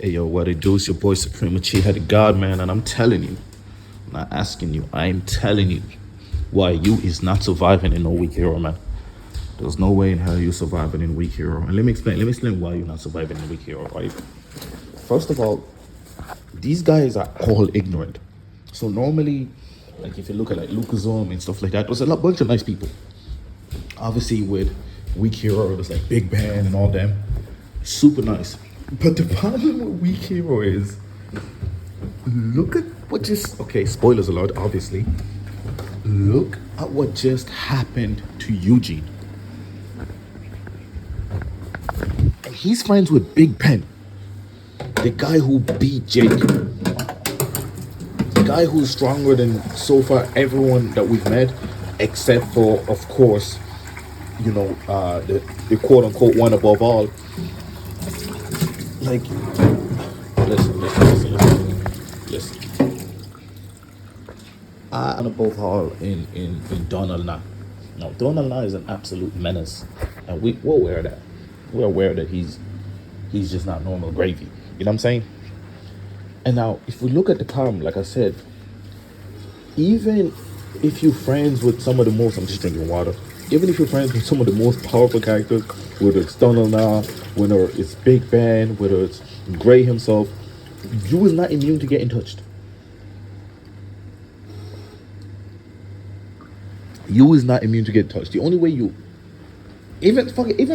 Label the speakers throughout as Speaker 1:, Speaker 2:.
Speaker 1: Hey yo, what it do? It's your boy Supreme Uchiha the God man, and I'm telling you, I'm not asking you, I'm telling you why you is not surviving in no weak hero, man. There's no way in hell you surviving in weak hero. And let me explain why you're not surviving in weak hero, right? First of all, these guys are all ignorant. So normally, like if you look at like Lucasum and stuff like that, there's a bunch of nice people. Obviously with weak hero, there's like Big Bang and all them. Super nice. But the problem with weak hero is look at what just okay, spoilers alert, obviously. Look at what just happened to Eugene. And he's friends with Big Ben, the guy who beat Jake. The guy who's stronger than so far everyone that we've met, except for, of course, the quote unquote one above all. Like, listen. And above all in Donald now. Now, Donald now is an absolute menace. And we're aware of that. We're aware that he's just not normal gravy. You know what I'm saying? And now, if we look at the column, like I said, even if you're friends with some of the most, I'm just drinking water, even if you're friends with some of the most powerful characters, whether it's Donald now, whether it's Big Ben, whether it's Gray himself, you is not immune to getting touched. You is not immune to get touched. The only way you, even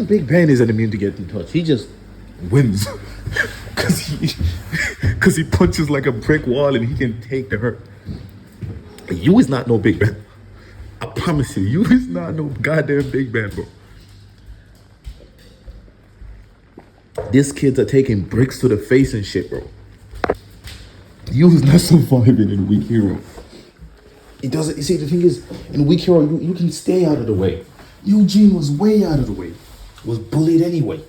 Speaker 1: Big Ben isn't immune to getting touched. He just wins because he punches like a brick wall and he can take the hurt. You is not no Big Ben. I promise you is not no goddamn Big Ben, bro. These kids are taking bricks to the face and shit, bro. You is not surviving in Weak Hero. It doesn't. You see, the thing is, in Weak Hero, you can stay out of the way. Eugene was way out of the way. Was bullied anyway.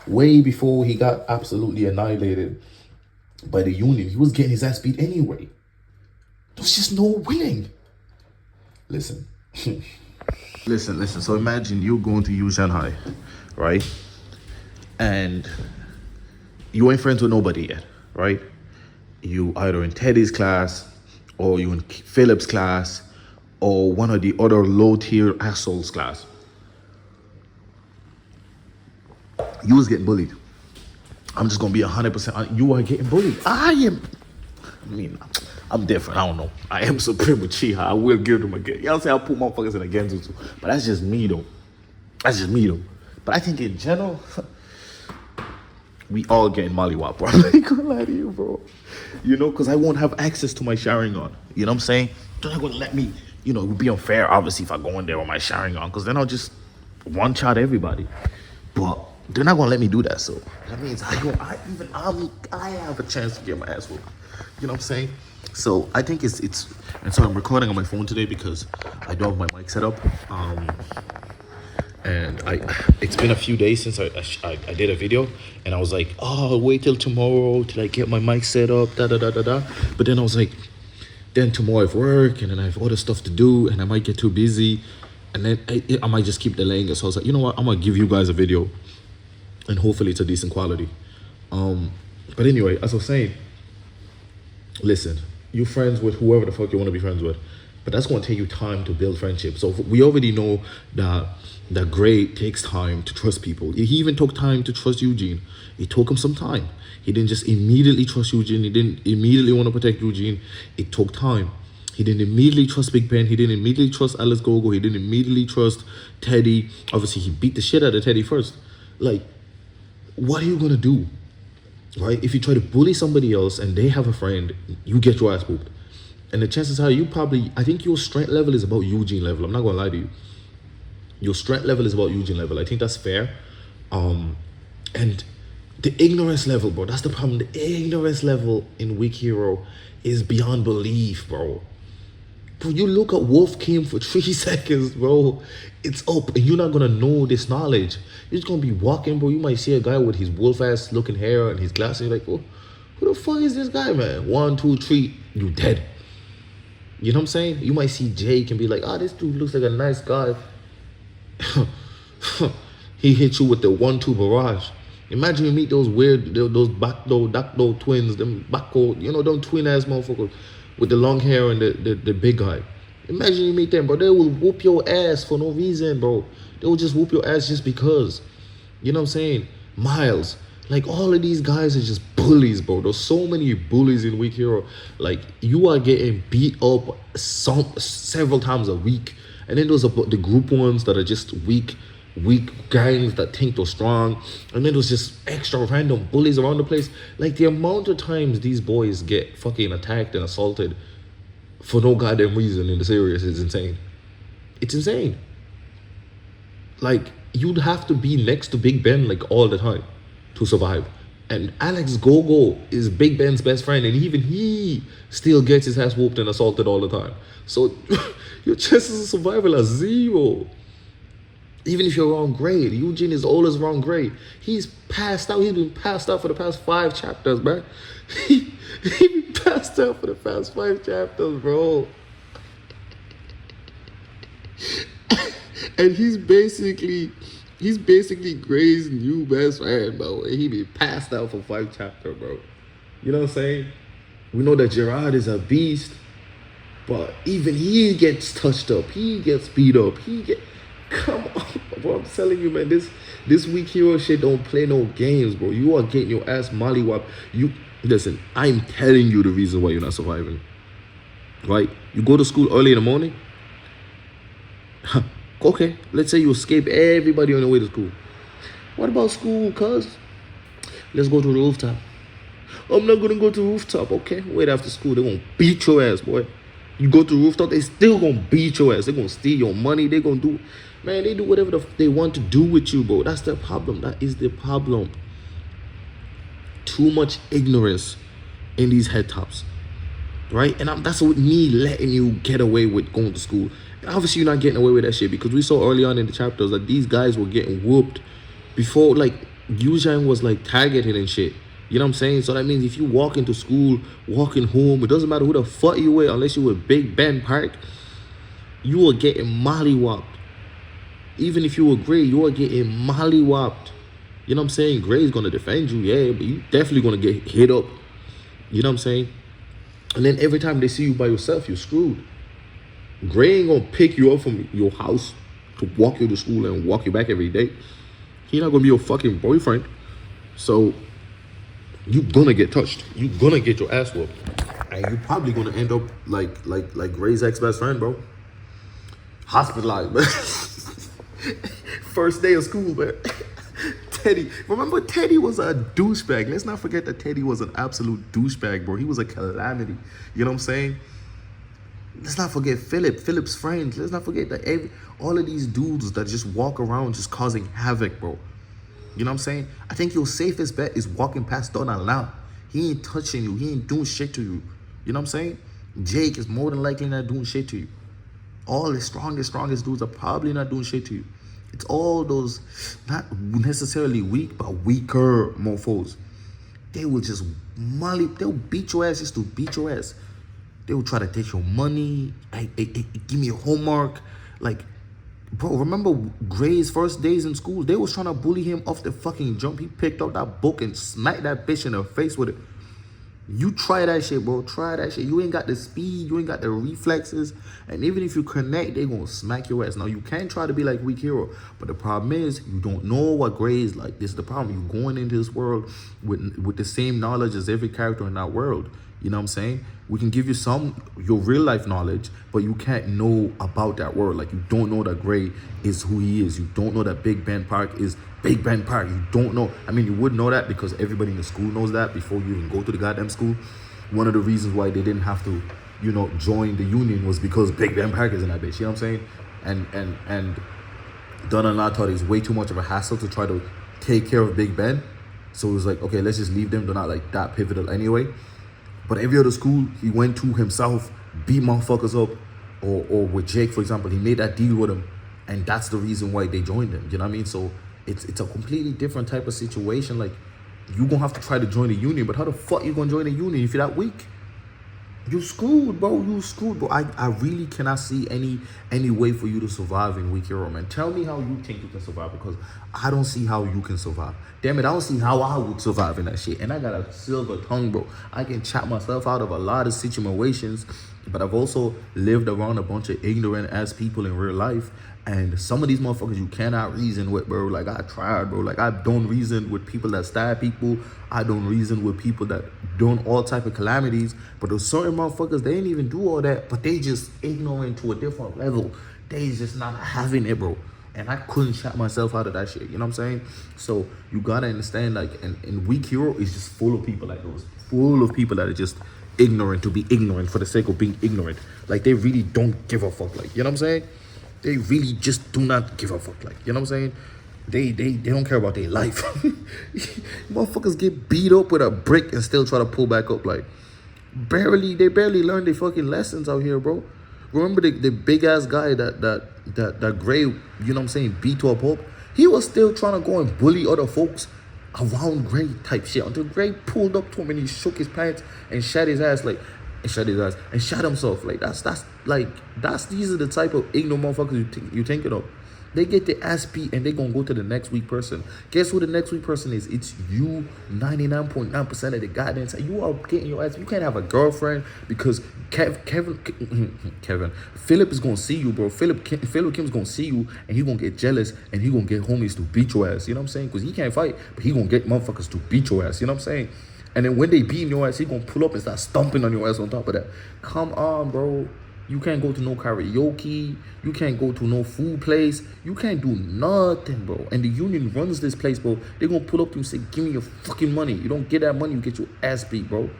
Speaker 1: Way before he got absolutely annihilated by the Union. He was getting his ass beat anyway. There's just no winning. Listen. listen. So imagine you're going to Uchiha High, right? And you ain't friends with nobody yet, right? You either in Teddy's class, or you in Philip's class, or one of the other low-tier assholes class. You was getting bullied. I'm just gonna be 100%. You are getting bullied. I'm different. I don't know. I am Supreme Uchiha. I will give them again. Y'all say I'll put motherfuckers in a genjutsu, but that's just me though. But I think in general, we all getting mollywop, bro. I'm not gonna lie to you, bro. You know, because I won't have access to my Sharingan. You know what I'm saying? They're not gonna let me, it would be unfair, obviously, if I go in there with my Sharingan, because then I'll just one-shot everybody. But they're not gonna let me do that, so that means I have a chance to get my ass whooped. You know what I'm saying? So I think it's and so I'm recording on my phone today because I don't have my mic set up. And it's been a few days since I did a video, and I was like, oh, I'll wait till tomorrow till I get my mic set up, But then I was like, then tomorrow I have work, and then I have other stuff to do, and I might get too busy, and then I might just keep delaying it. So I was like, you know what, I'm gonna give you guys a video, and hopefully it's a decent quality. But anyway, as I was saying, listen, you friends with whoever the fuck you want to be friends with, but that's going to take you time to build friendship. So we already know that Gray takes time to trust people. He even took time to trust Eugene. It took him some time. He didn't just immediately trust Eugene. He didn't immediately want to protect Eugene. It took time. He didn't immediately trust Big Ben. He didn't immediately trust Alice Gogo. He didn't immediately trust Teddy. Obviously, he beat the shit out of Teddy first. Like, what are you going to do? Right? If you try to bully somebody else and they have a friend, you get your ass whooped. And the chances are I think your strength level is about Eugene level. I'm not going to lie to you. Your strength level is about Eugene level. I think that's fair. And the ignorance level, bro, that's the problem. The ignorance level in Weak Hero is beyond belief, bro. Bro, you look at Wolf King for 3 seconds, bro. It's up, and you're not gonna know this knowledge. You're just gonna be walking, bro. You might see a guy with his wolf-ass looking hair and his glasses. You're like, oh, who the fuck is this guy, man? 1, 2, 3, you dead. You know what I'm saying? You might see Jake and be like, this dude looks like a nice guy. He hit you with the 1-2 barrage. Imagine you meet those weird, those backdoor twins, them backdoor, them twin ass motherfuckers with the long hair and the big guy. Imagine you meet them, bro. They will whoop your ass for no reason, bro. They will just whoop your ass just because. You know what I'm saying? Miles. Like, all of these guys are just bullies, bro. There's so many bullies in Weak Hero. Like, you are getting beat up several times a week. And then there's the group ones that are just weak gangs that think they're strong. And then there's just extra random bullies around the place. Like, the amount of times these boys get fucking attacked and assaulted for no goddamn reason in the series is insane. It's insane. Like, you'd have to be next to Big Ben like all the time to survive. And Alex Gogo is Big Ben's best friend, and even he still gets his ass whooped and assaulted all the time. So your chances of survival are zero. Even if you're wrong grade, Eugene is old as wrong grade. He's passed out. He's been passed out for the past 5 chapters, man. He been passed out for the past 5 chapters, bro. And he's basically Gray's new best friend, bro. And he be passed out for 5 chapters, bro. You know what I'm saying? We know that Gerard is a beast, but even he gets touched up. He gets beat up. Come on, bro. I'm telling you, man. This Weak Hero shit don't play no games, bro. You are getting your ass mollywopped. Listen. I'm telling you the reason why you're not surviving. Right? You go to school early in the morning. Okay, let's say you escape everybody on the way to school. What about school, cuz? Let's go to the rooftop. I'm not gonna go to the rooftop, okay? Wait after school, they're gonna beat your ass, boy. You go to the rooftop, they still gonna beat your ass. They're gonna steal your money. They gonna do, man, they do whatever they want to do with you, bro. That's the problem. That is the problem. Too much ignorance in these head tops, right? And that's what me letting you get away with going to school. Obviously, you're not getting away with that shit because we saw early on in the chapters that these guys were getting whooped before, like, Yuzhang was, like, targeted and shit. You know what I'm saying? So that means if you walk into school, walking home, it doesn't matter who the fuck you with, unless you with Big Ben Park, you are getting mollywopped. Even if you were Gray, you are getting mollywopped. You know what I'm saying? Gray's going to defend you, yeah, but you definitely going to get hit up. You know what I'm saying? And then every time they see you by yourself, you're screwed. Gray ain't gonna pick you up from your house to walk you to school and walk you back every day. He not gonna be your fucking boyfriend. So you gonna get touched. You gonna get your ass whooped. And you probably gonna end up like Gray's ex-best friend, bro. Hospitalized, man. First day of school, man. Teddy. Remember, Teddy was a douchebag. Let's not forget that Teddy was an absolute douchebag, bro. He was a calamity. You know what I'm saying? Let's not forget Philip's friends. Let's not forget that all of these dudes that just walk around just causing havoc, bro. You know what I'm saying? I think your safest bet is walking past Donald now. He ain't touching you. He ain't doing shit to you. You know what I'm saying? Jake is more than likely not doing shit to you. All the strongest dudes are probably not doing shit to you. It's all those, not necessarily weak, but weaker mofos. They will just they'll beat your ass just to beat your ass. They will try to take your money. Hey, give me your homework. Like, bro, remember Gray's first days in school? They was trying to bully him off the fucking jump. He picked up that book and smacked that bitch in her face with it. You try that shit, bro. Try that shit. You ain't got the speed. You ain't got the reflexes. And even if you connect, they gonna smack your ass. Now, you can't try to be like Weak Hero. But the problem is, you don't know what Gray is like. This is the problem. You're going into this world with the same knowledge as every character in that world. You know what I'm saying? We can give you your real life knowledge, but you can't know about that world. Like, you don't know that Gray is who he is. You don't know that Big Ben Park is Big Ben Park. You don't know. I mean, you would know that because everybody in the school knows that before you even go to the goddamn school. One of the reasons why they didn't have to, join the union was because Big Ben Park is in that bitch. You know what I'm saying? And Donna and I thought it was way too much of a hassle to try to take care of Big Ben. So it was like, okay, let's just leave them. They're not like that pivotal anyway. But every other school he went to himself, beat motherfuckers up, or with Jake, for example, he made that deal with him, and that's the reason why they joined him. You know what I mean? So it's a completely different type of situation. Like, you gonna have to try to join a union, but how the fuck you gonna join a union if you're that weak? You screwed, bro. You screwed, bro. I really cannot see any way for you to survive in Weak Hero, man. Tell me how you think you can survive, because I don't see how you can survive. Damn it, I don't see how I would survive in that shit. And I got a silver tongue, bro. I can chat myself out of a lot of situations, but I've also lived around a bunch of ignorant ass people in real life. And some of these motherfuckers you cannot reason with, bro. Like, I tried, bro. Like, I don't reason with people that stab people. I don't reason with people that done all type of calamities. But there's certain motherfuckers, they ain't even do all that, but they just ignorant to a different level. They just not having it, bro. And I couldn't shut myself out of that shit. You know what I'm saying? So you gotta understand, like, and Weak Hero is just full of people like those. Full of people that are just ignorant to be ignorant for the sake of being ignorant. Like, they really don't give a fuck. Like, you know what I'm saying? They really just do not give a fuck. Like, you know what I'm saying? They don't care about their life. Motherfuckers get beat up with a brick and still try to pull back up. Like, they barely learn their fucking lessons out here, bro. Remember the big ass guy that Gray, you know what I'm saying, beat to a pulp? He was still trying to go and bully other folks around Gray type shit until Gray pulled up to him and he shook his pants and shot his ass, like, and shut his ass and shot himself. Like, these are the type of ignorant motherfuckers you thinking of. They get their ass beat and they gonna go to the next weak person. Guess who the next weak person is? It's you. 99.9% of the goddamn time. You are getting your ass. You can't have a girlfriend because Philip is gonna see you, bro. Philip Kim's gonna see you and he gonna get jealous and he gonna get homies to beat your ass. You know what I'm saying? Because he can't fight, but he gonna get motherfuckers to beat your ass. You know what I'm saying? And then when they beating your ass, he gonna pull up and start stomping on your ass on top of that. Come on, bro. You can't go to no karaoke. You can't go to no food place. You can't do nothing, bro. And the union runs this place, bro. They gonna pull up to you and say, give me your fucking money. You don't get that money, you get your ass beat, bro.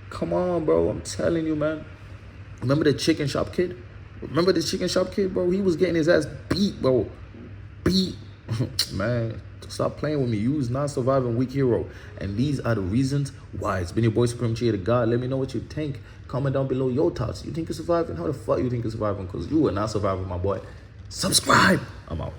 Speaker 1: Come on, bro. I'm telling you, man. Remember the chicken shop kid? Remember the chicken shop kid, bro? He was getting his ass beat, bro. Beat. Man, stop playing with me. You is not surviving Weak Hero. And these are the reasons why. It's been your boy Supreme Cheer to God. Let me know what you think. Comment down below your thoughts. You think you're surviving? How the fuck you think you're surviving? Because you are not surviving, my boy. Subscribe. I'm out.